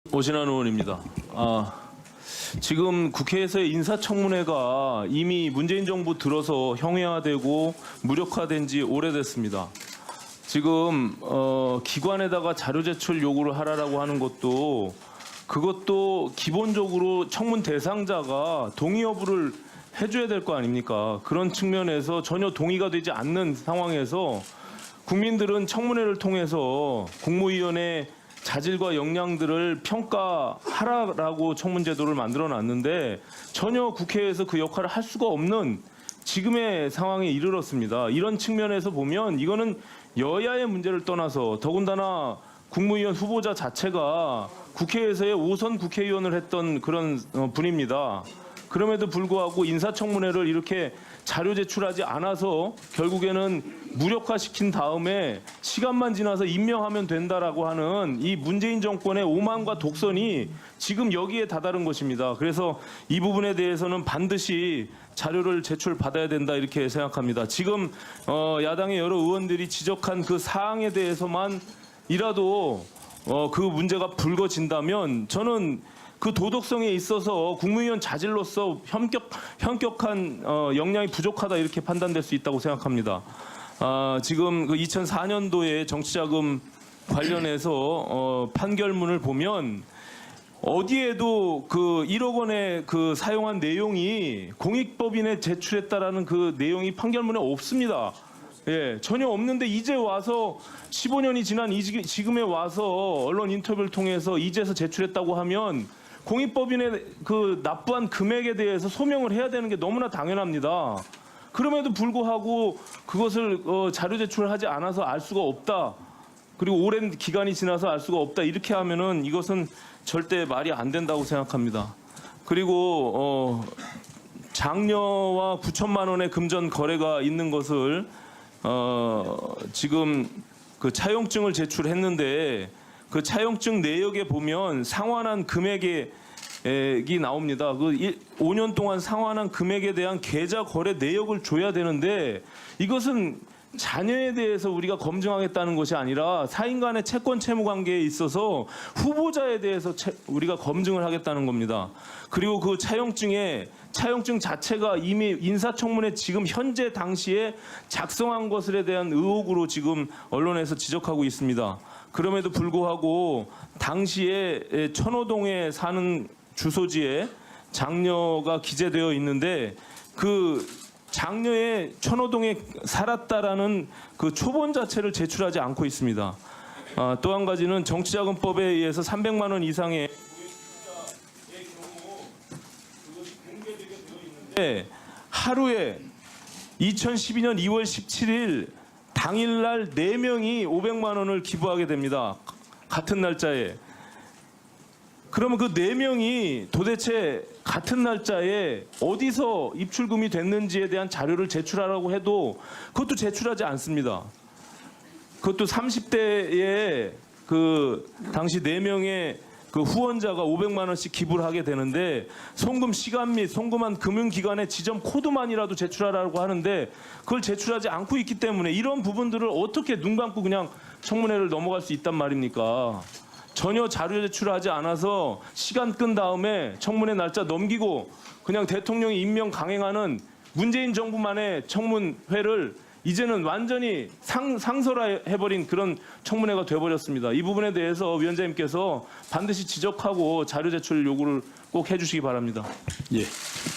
오신환 의원입니다. 지금 국회에서의 인사청문회가 이미 문재인 정부 들어서 형해화되고 무력화된 지 오래됐습니다. 지금 기관에다가 자료 제출 요구를 하라고 하는 그것도 기본적으로 청문 대상자가 동의 여부를 해줘야 될 거 아닙니까? 그런 측면에서 전혀 동의가 되지 않는 상황에서 국민들은 청문회를 통해서 국무위원회 자질과 역량들을 평가하라라고 청문제도를 만들어놨는데 전혀 국회에서 그 역할을 할 수가 없는 지금의 상황에 이르렀습니다. 이런 측면에서 보면 이거는 여야의 문제를 떠나서 더군다나 국무위원 후보자 자체가 국회에서의 5선 국회의원을 했던 그런 분입니다. 그럼에도 불구하고 인사청문회를 이렇게 자료 제출하지 않아서 결국에는 무력화시킨 다음에 시간만 지나서 임명하면 된다라고 하는 이 문재인 정권의 오만과 독선이 지금 여기에 다다른 것입니다. 그래서 이 부분에 대해서는 반드시 자료를 제출받아야 된다 이렇게 생각합니다. 지금 야당의 여러 의원들이 지적한 그 사항에 대해서만이라도 그 문제가 불거진다면 저는 그 도덕성에 있어서 국무위원 자질로서 현격한 역량이 부족하다 이렇게 판단될 수 있다고 생각합니다. 지금 그 2004년도에 정치자금 관련해서 판결문을 보면 어디에도 그 1억 원의 그 사용한 내용이 공익법인에 제출했다라는 그 내용이 판결문에 없습니다. 예, 전혀 없는데 이제 와서 15년이 지난 지금에 와서 언론 인터뷰를 통해서 이제서 제출했다고 하면 공익법인의 그 납부한 금액에 대해서 소명을 해야 되는 게 너무나 당연합니다. 그럼에도 불구하고 그것을 자료 제출하지 않아서 알 수가 없다. 그리고 오랜 기간이 지나서 알 수가 없다. 이렇게 하면은 이것은 절대 말이 안 된다고 생각합니다. 그리고 장녀와 9천만 원의 금전 거래가 있는 것을 지금 그 차용증을 제출했는데 그 차용증 내역에 보면 상환한 금액이 나옵니다. 그 5년 동안 상환한 금액에 대한 계좌 거래 내역을 줘야 되는데 이것은 자녀에 대해서 우리가 검증하겠다는 것이 아니라 사인 간의 채권 채무 관계에 있어서 후보자에 대해서 우리가 검증을 하겠다는 겁니다. 그리고 그 차용증 자체가 이미 인사청문회 지금 현재 당시에 작성한 것에 대한 의혹으로 지금 언론에서 지적하고 있습니다. 그럼에도 불구하고 당시에 천호동에 사는 주소지에 장녀가 기재되어 있는데 그 장녀의 천호동에 살았다라는 그 초본 자체를 제출하지 않고 있습니다. 또 한 가지는 정치자금법에 의해서 300만 원 이상의 경우 그것이 공개되게 되어 있는데 하루에 2012년 2월 17일 당일날 4명이 500만 원을 기부하게 됩니다. 같은 날짜에. 그러면 그 4명이 도대체 같은 날짜에 어디서 입출금이 됐는지에 대한 자료를 제출하라고 해도 그것도 제출하지 않습니다. 그것도 30대에 그 당시 4명의 그 후원자가 500만 원씩 기부를 하게 되는데 송금 시간 및 송금한 금융기관의 지점 코드만이라도 제출하라고 하는데 그걸 제출하지 않고 있기 때문에 이런 부분들을 어떻게 눈 감고 그냥 청문회를 넘어갈 수 있단 말입니까? 전혀 자료 제출하지 않아서 시간 끈 다음에 청문회 날짜 넘기고 그냥 대통령이 임명 강행하는 문재인 정부만의 청문회를 이제는 완전히 상설화해버린 그런 청문회가 돼버렸습니다. 이 부분에 대해서 위원장님께서 반드시 지적하고 자료 제출 요구를 꼭 해주시기 바랍니다. 예.